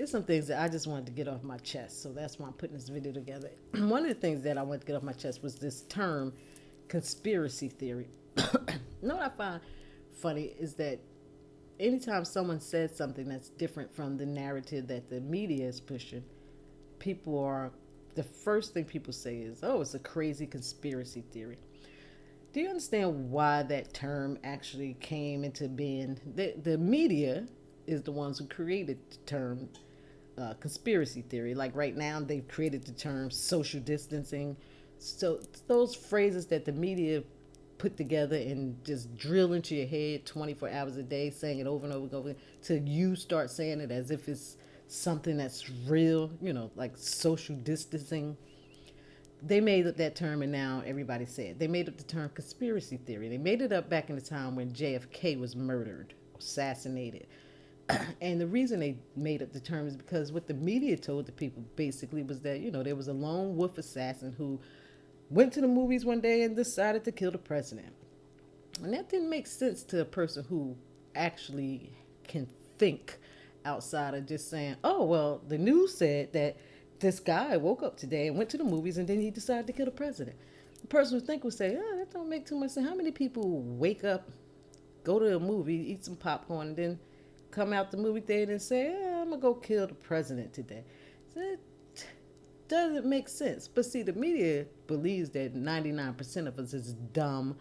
There's some things that I just wanted to get off my chest, so that's why I'm putting this video together. One of the things that I wanted to get off my chest was this term, conspiracy theory. You know what I find funny is that anytime someone says something that's different from the narrative that the media is pushing, people are the first thing people say is, "Oh, it's a crazy conspiracy theory." Do you understand why that term actually came into being? The media is the ones who created the term conspiracy theory. Like right now, they've created the term social distancing. So those phrases that the media put together and just drill into your head 24 hours a day, saying it over and over and over till you start saying it as if it's something that's real, like social distancing. They made up that term and now everybody said they made up the term conspiracy theory. They made it up back in the time when JFK was murdered, assassinated. And the reason they made up the term is because what the media told the people basically was that, there was a lone wolf assassin who went to the movies one day and decided to kill the president. And that didn't make sense to a person who actually can think outside of just saying, oh, well, the news said that this guy woke up today and went to the movies and then he decided to kill the president. The person who think would say, oh, that don't make too much sense. How many people wake up, go to a movie, eat some popcorn, and then come out the movie theater and say, I'm going to go kill the president today? So it doesn't make sense. But see, the media believes that 99% of us is dumb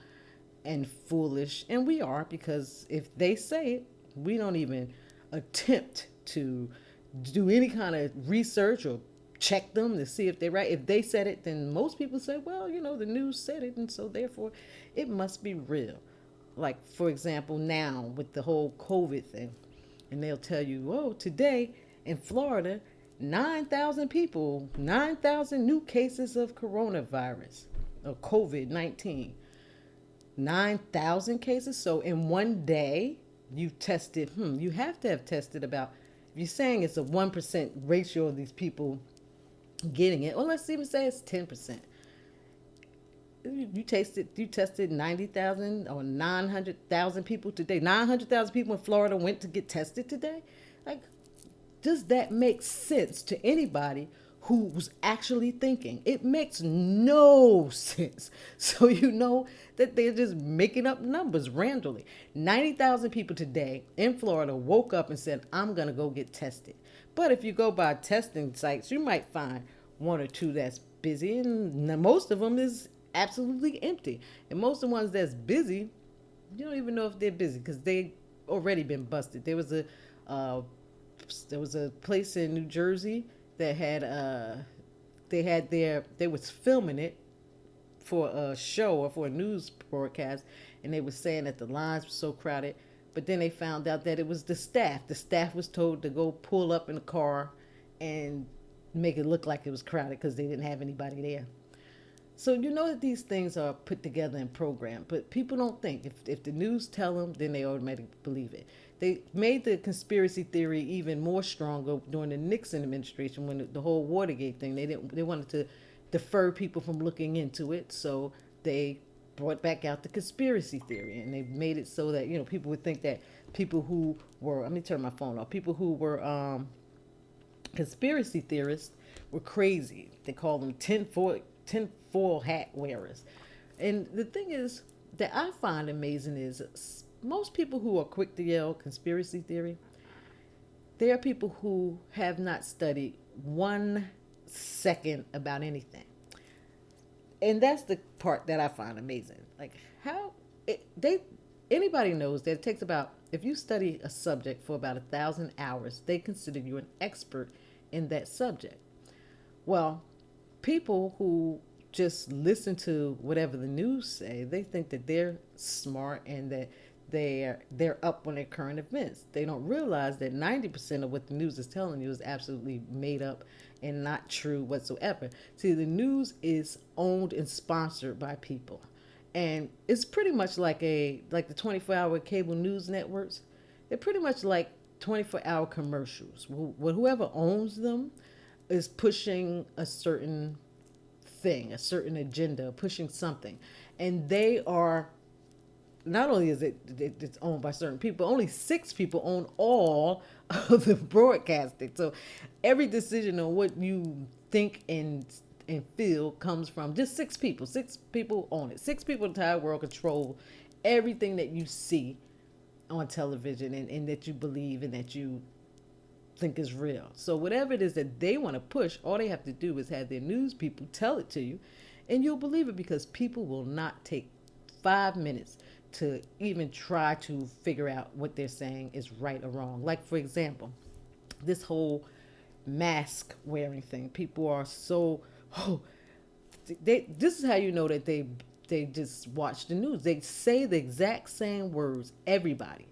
and foolish, and we are, because if they say it, we don't even attempt to do any kind of research or check them to see if they're right. If they said it, then most people say, well, the news said it, and so therefore it must be real. Like, for example, now with the whole COVID thing, and they'll tell you, oh, today in Florida, 9,000 people, 9,000 new cases of coronavirus or COVID 19. 9,000 cases. So in one day, you tested, you have to have tested about, if you're saying it's a 1% ratio of these people getting it, or let's even say it's 10%. You tested 90,000 or 900,000 people today. 900,000 people in Florida went to get tested today. Like, does that make sense to anybody who's actually thinking? It makes no sense. So you know that they're just making up numbers randomly. 90,000 people today in Florida woke up and said, I'm going to go get tested. But if you go by testing sites, you might find one or two that's busy, and most of them is absolutely empty. And most of the ones that's busy, you don't even know if they're busy because they already been busted. Uh, there was a place in New Jersey that had they was filming it for a show or for a news broadcast, and they were saying that the lines were so crowded. But then they found out that it was the staff. The staff was told to go pull up in a car and make it look like it was crowded because they didn't have anybody there. So you know that these things are put together and programmed, but people don't think. If the news tell them, then they automatically believe it. They made the conspiracy theory even more stronger during the Nixon administration when the whole Watergate thing. They wanted to defer people from looking into it, so they brought back out the conspiracy theory, and they made it so that people would think that people who were, let me turn my phone off, people who were conspiracy theorists were crazy. They call them tinfoil hat wearers. And the thing is that I find amazing is most people who are quick to yell conspiracy theory, they are people who have not studied 1 second about anything. And that's the part that I find amazing. Like how they anybody knows that it takes about, if you study a subject for about 1,000 hours, they consider you an expert in that subject. Well, people who just listen to whatever the news say, they think that they're smart and that they're up on their current events. They don't realize that 90% of what the news is telling you is absolutely made up and not true whatsoever. See, the news is owned and sponsored by people. And it's pretty much like the 24-hour cable news networks. They're pretty much like 24-hour commercials. Whoever owns them is pushing a certain thing, a certain agenda, pushing something. And they are not only is it's owned by certain people, only 6 people own all of the broadcasting. So every decision on what you think and feel comes from just 6 people. 6 people own it. 6 people in the entire world control everything that you see on television and that you believe and that you think is real. So whatever it is that they want to push, all they have to do is have their news people tell it to you, and you'll believe it because people will not take 5 minutes to even try to figure out what they're saying is right or wrong. Like for example, this whole mask wearing thing. People are so oh they this is how you know that they just watch the news. They say the exact same words. Everybody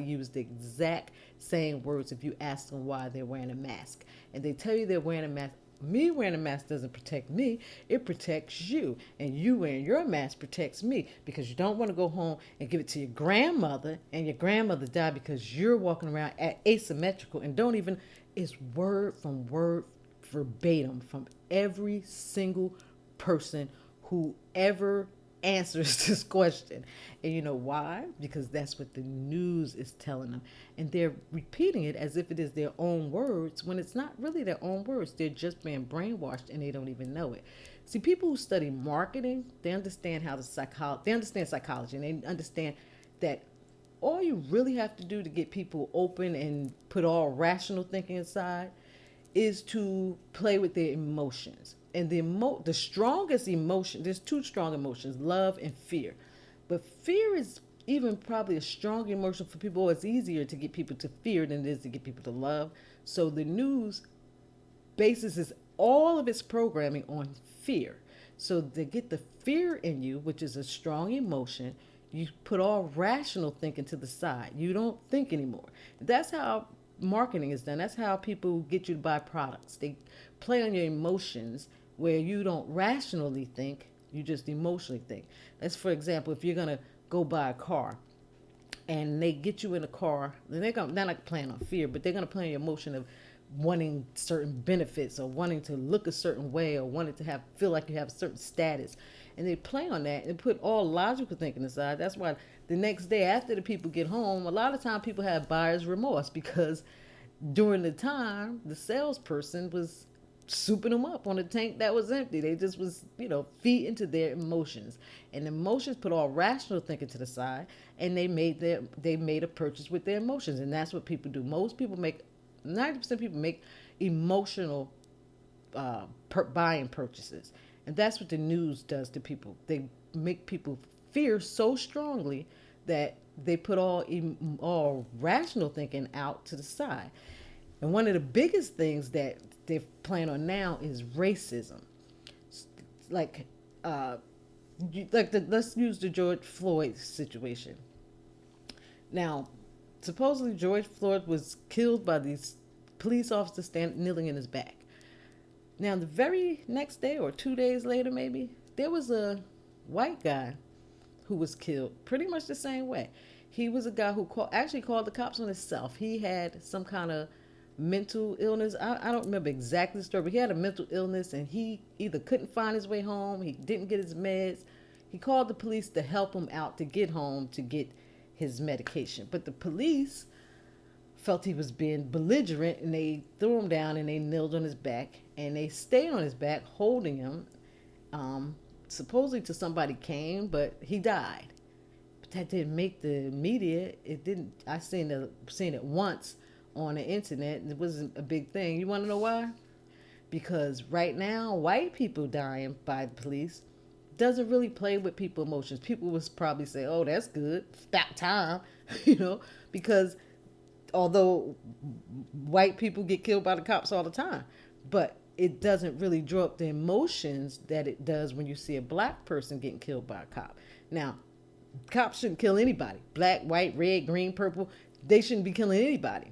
used the exact same words if you ask them why they're wearing a mask. And they tell you they're wearing a mask. Me wearing a mask doesn't protect me, it protects you. And you wearing your mask protects me because you don't want to go home and give it to your grandmother and your grandmother die because you're walking around asymmetrical and don't even, it's word from word verbatim from every single person who ever answers this question. And you know why? Because that's what the news is telling them. And they're repeating it as if it is their own words when it's not really their own words. They're just being brainwashed and they don't even know it. See, people who study marketing, they understand how they understand psychology, and they understand that all you really have to do to get people open and put all rational thinking aside is to play with their emotions. And the strongest emotion, there's 2 strong emotions, love and fear. But fear is even probably a strong emotion for people. It's easier to get people to fear than it is to get people to love. So the news bases all of its programming on fear. So to get the fear in you, which is a strong emotion, you put all rational thinking to the side. You don't think anymore. That's how marketing is done. That's how people get you to buy products. They play on your emotions where you don't rationally think, you just emotionally think. That's, for example, if you're going to go buy a car and they get you in a car, then they're not playing on fear, but they're going to play on your emotion of wanting certain benefits or wanting to look a certain way or wanting to feel like you have a certain status. And they play on that and put all logical thinking aside. That's why the next day after the people get home, a lot of time people have buyer's remorse because during the time the salesperson was souping them up on a tank that was empty. They just was, feed into their emotions. And emotions put all rational thinking to the side and they made a purchase with their emotions. And that's what people do. 90% of people make emotional buying purchases. And that's what the news does to people. They make people fear so strongly that they put all rational thinking out to the side. And one of the biggest things that they're playing on now is racism. Like, let's use the George Floyd situation. Now, supposedly George Floyd was killed by these police officers kneeling in his back. Now, the very next day or 2 days later, maybe, there was a white guy who was killed pretty much the same way. He was a guy who actually called the cops on himself. He had some kind of mental illness. I don't remember exactly the story, but he had a mental illness and he either couldn't find his way home, he didn't get his meds. He called the police to help him out to get home to get his medication. But the police felt he was being belligerent and they threw him down and they kneeled on his back and they stayed on his back holding him. Supposedly till somebody came, but he died. But that didn't make the media. It didn't. I seen it once on the internet and it wasn't a big thing. You want to know why? Because right now, white people dying by the police doesn't really play with people's emotions. People would probably say, oh, that's good. Stop time. Because although white people get killed by the cops all the time, but it doesn't really draw up the emotions that it does when you see a black person getting killed by a cop. Now, cops shouldn't kill anybody. Black, white, red, green, purple. They shouldn't be killing anybody.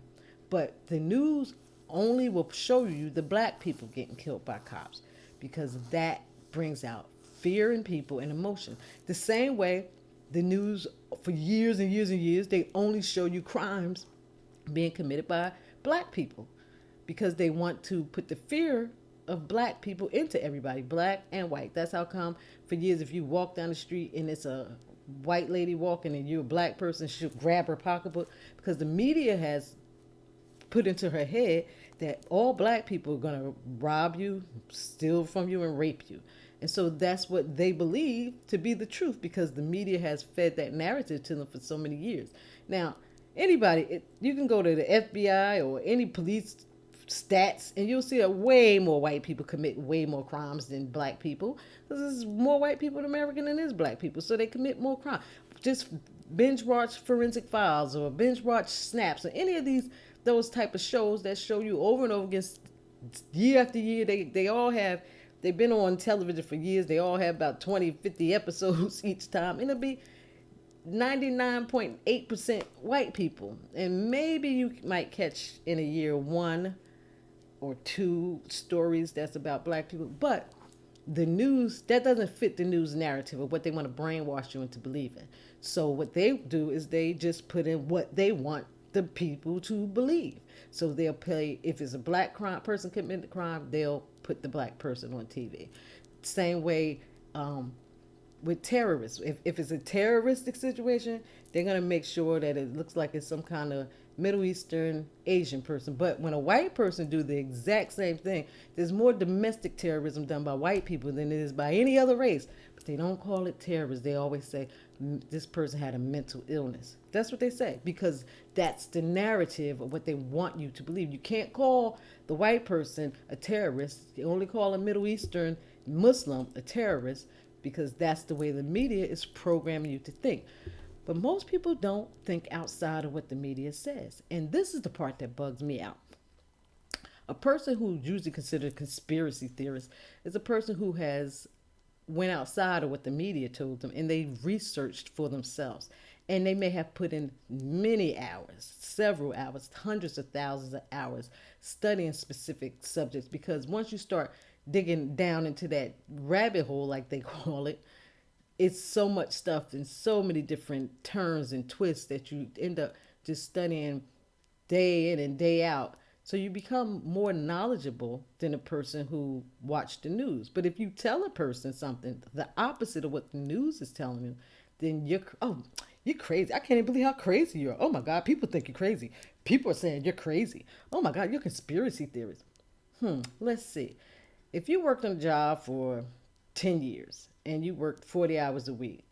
But the news only will show you the black people getting killed by cops because that brings out fear in people and emotion. The same way the news for years and years and years, they only show you crimes being committed by black people because they want to put the fear of black people into everybody, black and white. That's how come for years if you walk down the street and it's a white lady walking and you're a black person, she'll grab her pocketbook because the media has put into her head that all black people are going to rob you, steal from you, and rape you. And so that's what they believe to be the truth because the media has fed that narrative to them for so many years. Now, you can go to the FBI or any police stats and you'll see that way more white people commit way more crimes than black people because there's more white people in America than there's black people, so they commit more crime. Just binge watch Forensic Files or binge watch Snaps or any of those type of shows that show you over and over again year after year. They've been on television for years. They all have about 20, 50 episodes each time, and it'll be 99.8% white people. And maybe you might catch in a year one or two stories that's about black people, but the news, that doesn't fit the news narrative of what they want to brainwash you into believing. So what they do is they just put in what they want the people to believe. So they'll play, if it's a black person committing the crime, they'll put the black person on TV. Same way with terrorists. If it's a terroristic situation, they're going to make sure that it looks like it's some kind of Middle Eastern Asian person. But when a white person do the exact same thing, there's more domestic terrorism done by white people than it is by any other race. But they don't call it terrorism. They always say this person had a mental illness. That's what they say because that's the narrative of what they want you to believe. You can't call the white person a terrorist. You only call a Middle Eastern Muslim a terrorist because that's the way the media is programming you to think. But most people don't think outside of what the media says. And this is the part that bugs me out. A person who's usually considered a conspiracy theorist is a person who has went outside of what the media told them and they researched for themselves. And they may have put in many hours, several hours, hundreds of thousands of hours studying specific subjects because once you start digging down into that rabbit hole, like they call it, it's so much stuff and so many different turns and twists that you end up just studying day in and day out. So you become more knowledgeable than a person who watched the news. But if you tell a person something, the opposite of what the news is telling you, then you're crazy. I can't even believe how crazy you are. Oh my God, people think you're crazy. People are saying you're crazy. Oh my God, you're a conspiracy theorist. Let's see. If you worked on a job for 10 years and you worked 40 hours a week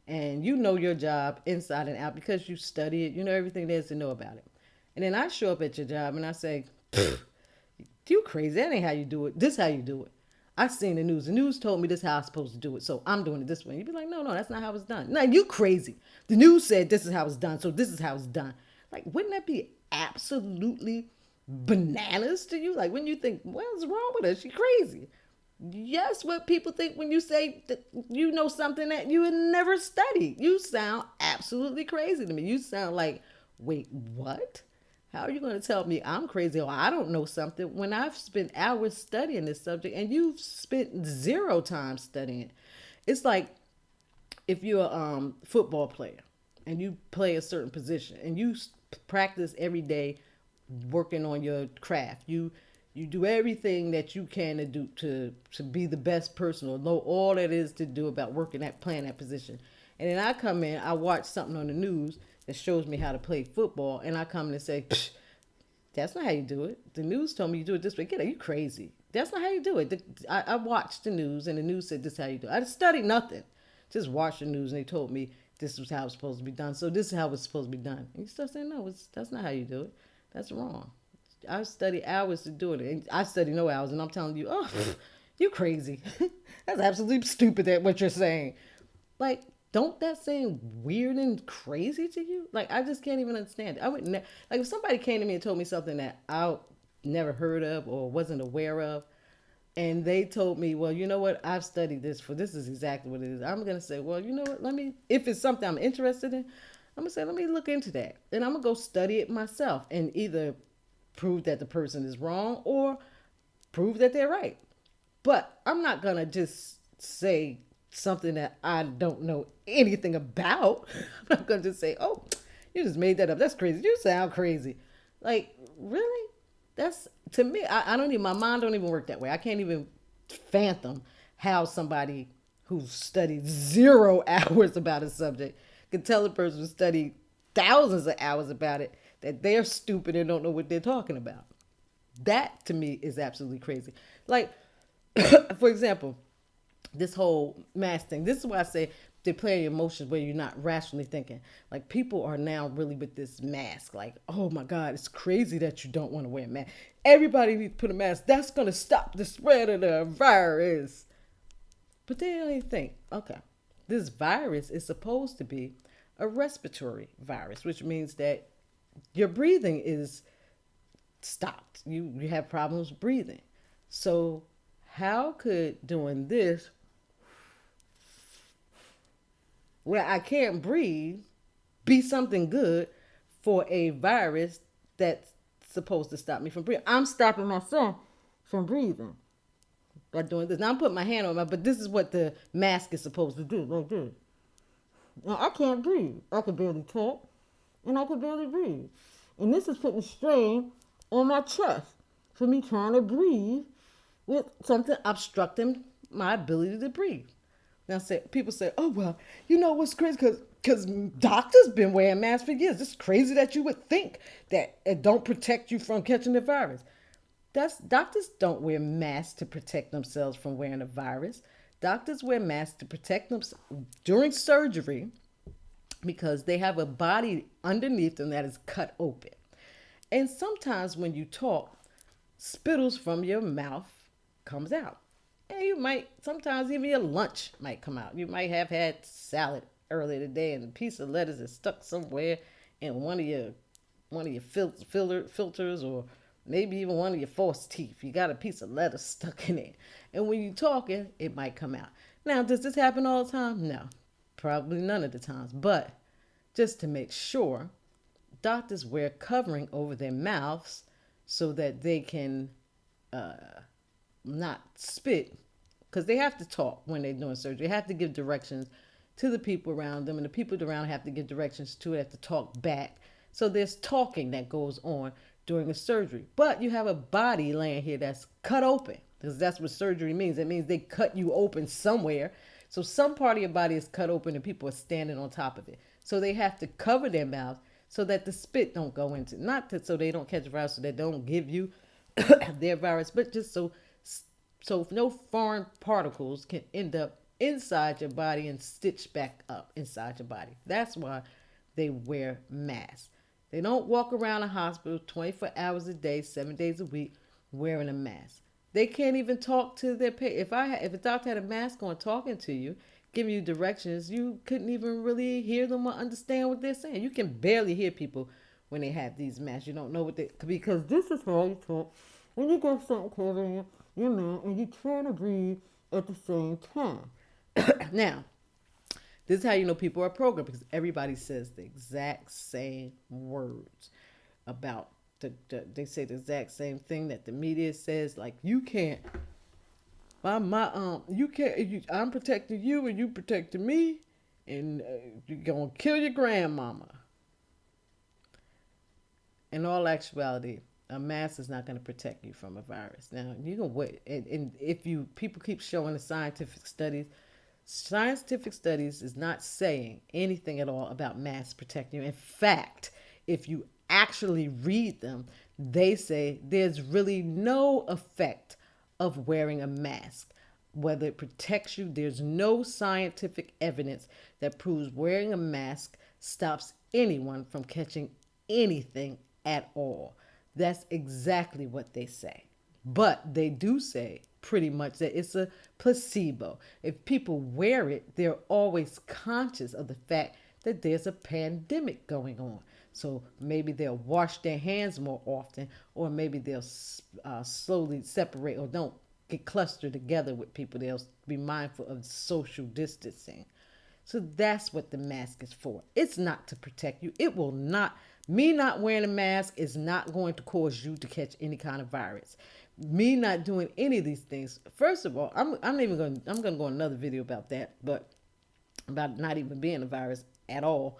and you know your job inside and out because you study it, you know everything there is to know about it. And then I show up at your job and I say, you crazy. That ain't how you do it. This is how you do it. I seen the news. The news told me this is how I'm supposed to do it. So I'm doing it this way. You'd be like, no, that's not how it's done. No, you crazy. The news said this is how it's done. So this is how it's done. Like, wouldn't that be absolutely bananas to you? Like when you think, what's wrong with her? She crazy. Yes, what people think when you say that you know something that you had never studied. You sound absolutely crazy to me. You sound like, wait, what? How are you going to tell me I'm crazy or I don't know something when I've spent hours studying this subject and you've spent zero time studying it? It's like if you're a football player and you play a certain position and you practice every day working on your craft. You do everything that you can to do to be the best person or know all that is to do about playing that position. And then I come in, I watch something on the news that shows me how to play football, and I come in and say, that's not how you do it. The news told me you do it this way. Get out, you crazy. That's not how you do it. I watched the news, and the news said this is how you do it. I studied nothing. Just watched the news, and they told me this was how it's supposed to be done. So this is how it's supposed to be done. And you still saying, no, that's not how you do it. That's wrong. I study hours to do it. And I study no hours, and I'm telling you, you crazy. That's absolutely stupid that what you're saying. Like, don't that seem weird and crazy to you? Like, I just can't even understand it. I would like if somebody came to me and told me something that I never heard of or wasn't aware of, and they told me, well, you know what? I've studied this this is exactly what it is. I'm going to say, well, you know what? If it's something I'm interested in, I'm going to say, let me look into that. And I'm going to go study it myself and either prove that the person is wrong or prove that they're right. But I'm not going to just say something that I don't know anything about. I'm not going to just say, oh, you just made that up. That's crazy. You sound crazy. Like, really? That's, to me, my mind don't even work that way. I can't even fathom how somebody who studied 0 hours about a subject can tell a person who studied thousands of hours about it that they're stupid and don't know what they're talking about. That to me is absolutely crazy. Like, for example, this whole mask thing. This is why I say they play your emotions where you're not rationally thinking. Like people are now really with this mask. Like, oh my God, it's crazy that you don't want to wear a mask. Everybody needs to put a mask. That's gonna stop the spread of the virus. But they don't even think, okay, this virus is supposed to be a respiratory virus, which means that your breathing is stopped. You have problems breathing. So how could doing this where I can't breathe be something good for a virus that's supposed to stop me from breathing? I'm stopping myself from breathing by doing this. Now I'm putting my hand on my, but this is what the mask is supposed to do, like this. Now I can't breathe. I can barely talk, and I can barely breathe. And this is putting strain on my chest for me trying to breathe with something obstructing my ability to breathe. Now, people say, "Oh well, you know what's crazy? Because doctors been wearing masks for years. It's crazy that you would think that it don't protect you from catching the virus." Doctors don't wear masks to protect themselves from wearing a virus. Doctors wear masks to protect themselves during surgery because they have a body underneath them that is cut open. And sometimes when you talk, spittles from your mouth comes out. And you might, sometimes even your lunch might come out. You might have had salad earlier today and a piece of lettuce is stuck somewhere in one of your filters, or maybe even one of your false teeth. You got a piece of lettuce stuck in it. And when you're talking, it might come out. Now, does this happen all the time? No, probably none of the times. But just to make sure, doctors wear covering over their mouths so that they can not spit, because they have to talk when they're doing surgery. They have to give directions to the people around them, and the people around have to give directions to it, have to talk back. So there's talking that goes on during a surgery. But you have a body laying here that's cut open, because that's what surgery means. It means they cut you open somewhere. So some part of your body is cut open and people are standing on top of it. So they have to cover their mouth so that the spit don't go into, not that so they don't catch the virus, so they don't give you their virus, but just so no foreign particles can end up inside your body and stitch back up inside your body. That's why they wear masks. They don't walk around a hospital 24 hours a day, 7 days a week, wearing a mask. They can't even talk to their patient. If a doctor had a mask on talking to you, giving you directions, you couldn't even really hear them or understand what they're saying. You can barely hear people when they have these masks. You don't know what because this is how you talk when you got something covering your mouth and you're trying to breathe at the same time. Now, this is how you know people are programmed, because everybody says the exact same words about they say the exact same thing that the media says. Like, you can't, you can't. I'm protecting you and you protecting me, and you're gonna kill your grandmama. In all actuality, a mask is not going to protect you from a virus. Now, you can wait, and if people keep showing the scientific studies is not saying anything at all about masks protecting you. In fact, if you actually read them, they say there's really no effect of wearing a mask. Whether it protects you, there's no scientific evidence that proves wearing a mask stops anyone from catching anything at all. That's exactly what they say. But they do say pretty much that it's a placebo. If people wear it, they're always conscious of the fact that there's a pandemic going on. So maybe they'll wash their hands more often, or maybe they'll slowly separate or don't get clustered together with people. They'll be mindful of social distancing. So that's what the mask is for. It's not to protect you. It will not. Me not wearing a mask is not going to cause you to catch any kind of virus. Me not doing any of these things. First of all, I'm going to go on another video about that, but about not even being a virus at all.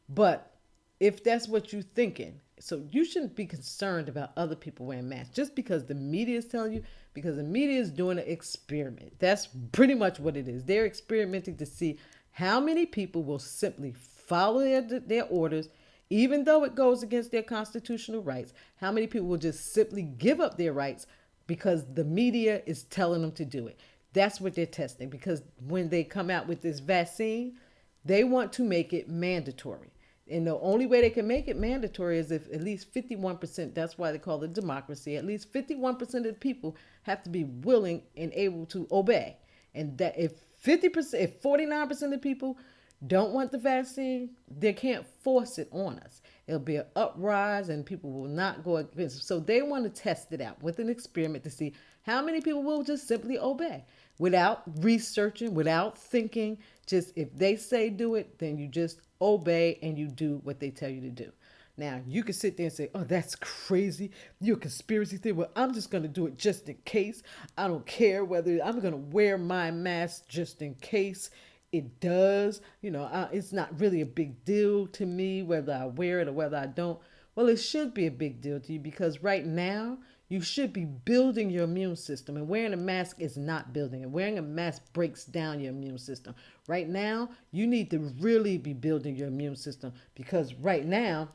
But if that's what you're thinking, So you shouldn't be concerned about other people wearing masks just because the media is telling you, because the media is doing an experiment. That's pretty much what it is. They're experimenting to see how many people will simply follow their orders, even though it goes against their constitutional rights. How many people will just simply give up their rights because the media is telling them to do it. That's what they're testing, because when they come out with this vaccine, they want to make it mandatory. And the only way they can make it mandatory is if at least 51%, that's why they call it democracy, at least 51% of the people have to be willing and able to obey. And that if 50%, if 49% of people don't want the vaccine, they can't force it on us. It'll be an uprise and people will not go against it. So they want to test it out with an experiment to see how many people will just simply obey without researching, without thinking. Just if they say do it, then you just obey and you do what they tell you to do. Now, you can sit there and say, oh, that's crazy. You're a conspiracy theory. Well, I'm just going to do it just in case. I don't care whether I'm going to wear my mask just in case it does. It's not really a big deal to me whether I wear it or whether I don't. Well, it should be a big deal to you, because right now you should be building your immune system, and wearing a mask is not building it. Wearing a mask breaks down your immune system. Right now, you need to really be building your immune system, because right now,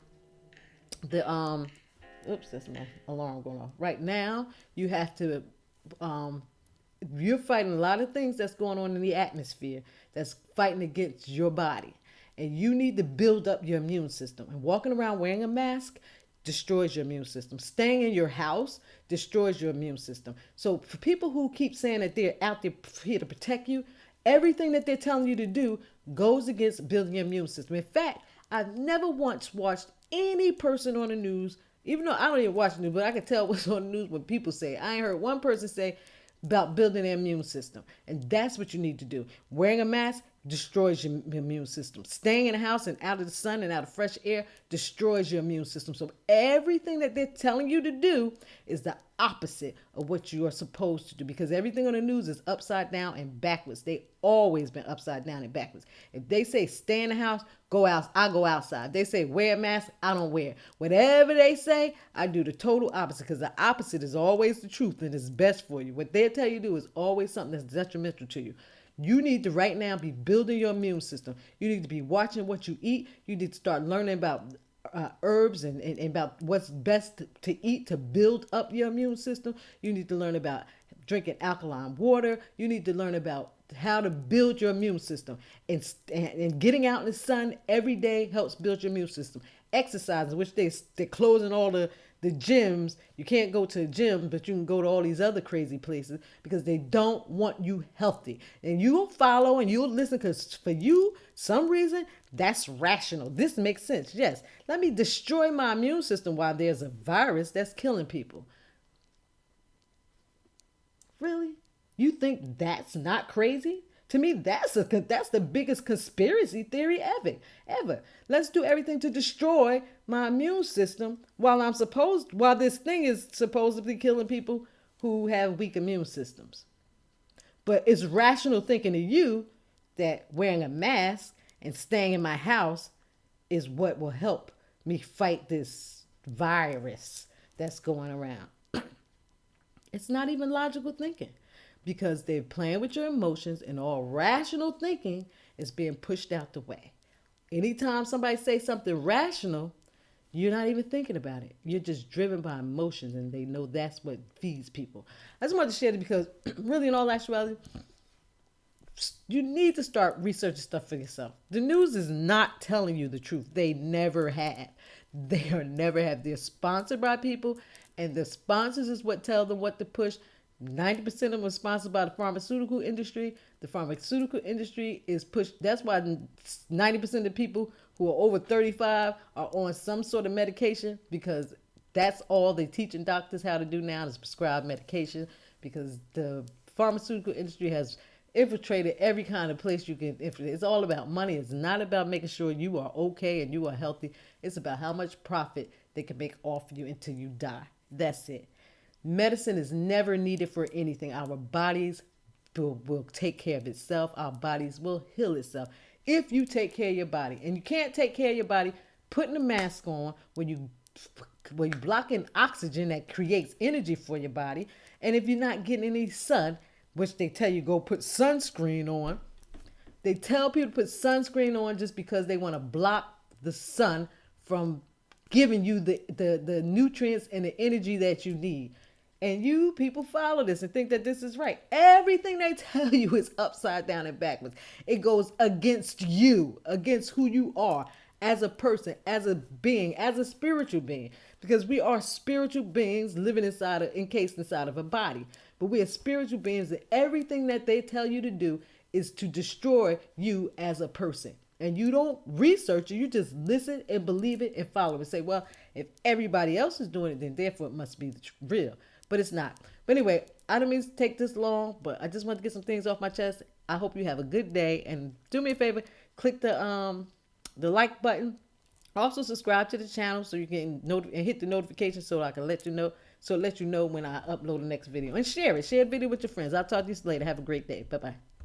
that's my alarm going off. Right now, you have to you're fighting a lot of things that's going on in the atmosphere that's fighting against your body. And you need to build up your immune system. And walking around wearing a mask destroys your immune system. Staying in your house destroys your immune system. So for people who keep saying that they're out there here to protect you, everything that they're telling you to do goes against building your immune system. In fact, I've never once watched any person on the news, even though I don't even watch the news, but I can tell what's on the news when people say it. I ain't heard one person say about building their immune system. And that's what you need to do. Wearing a mask destroys your immune system. Staying in the house and out of the sun and out of fresh air destroys your immune system. So everything that they're telling you to do is the opposite of what you are supposed to do, because everything on the news is upside down and backwards. They always been upside down and backwards. If they say stay in the house, go out, I go outside. If they say wear a mask, I don't wear. Whatever they say, I do the total opposite, because the opposite is always the truth and is best for you. What they tell you to do is always something that's detrimental to you. You need to right now be building your immune system. You need to be watching what you eat. You need to start learning about herbs and about what's best to eat to build up your immune system. You need to learn about drinking alkaline water. You need to learn about how to build your immune system. And getting out in the sun every day helps build your immune system. Exercising, which they're closing all the gyms. You can't go to the gym, but you can go to all these other crazy places because they don't want you healthy. And you'll follow and you'll listen, because for you, some reason, that's rational. This makes sense. Yes, let me destroy my immune system while there's a virus that's killing people. Really? You think that's not crazy? To me, that's the biggest conspiracy theory ever. Let's do everything to destroy my immune system while this thing is supposedly killing people who have weak immune systems. But it's rational thinking to you that wearing a mask and staying in my house is what will help me fight this virus that's going around. It's not even logical thinking, because they're playing with your emotions, and all rational thinking is being pushed out the way. Anytime somebody says something rational, you're not even thinking about it. You're just driven by emotions, and they know that's what feeds people. I just wanted to share it because really, in all actuality, you need to start researching stuff for yourself. The news is not telling you the truth. They never have. They're sponsored by people, and the sponsors is what tell them what to push. 90% of them are sponsored by the pharmaceutical industry. The pharmaceutical industry is pushed. That's why 90% of the people who are over 35 are on some sort of medication, because that's all they're teaching doctors how to do now is prescribe medication, because the pharmaceutical industry has infiltrated every kind of place you can infiltrate. It's all about money. It's not about making sure you are okay and you are healthy. It's about how much profit they can make off you until you die. That's it. Medicine is never needed for anything. Our bodies will take care of itself. Our bodies will heal itself if you take care of your body. And you can't take care of your body putting a mask on when you well, you're blocking oxygen that creates energy for your body. And if you're not getting any sun, which they tell you go put sunscreen on, they tell people to put sunscreen on just because they want to block the sun from giving you the nutrients and the energy that you need. And you people follow this and think that this is right. Everything they tell you is upside down and backwards. It goes against you, against who you are as a person, as a being, as a spiritual being. Because we are spiritual beings living encased inside of a body. But we are spiritual beings, and everything that they tell you to do is to destroy you as a person. And you don't research it, you just listen and believe it and follow it and say, well, if everybody else is doing it, then therefore it must be real. But it's not. But anyway, I don't mean to take this long, but I just want to get some things off my chest. I hope you have a good day, and do me a favor, click the like button. Also subscribe to the channel so you can and hit the notification so I can let you know. So let you know when I upload the next video, and share it. Share the video with your friends. I'll talk to you later. Have a great day. Bye bye.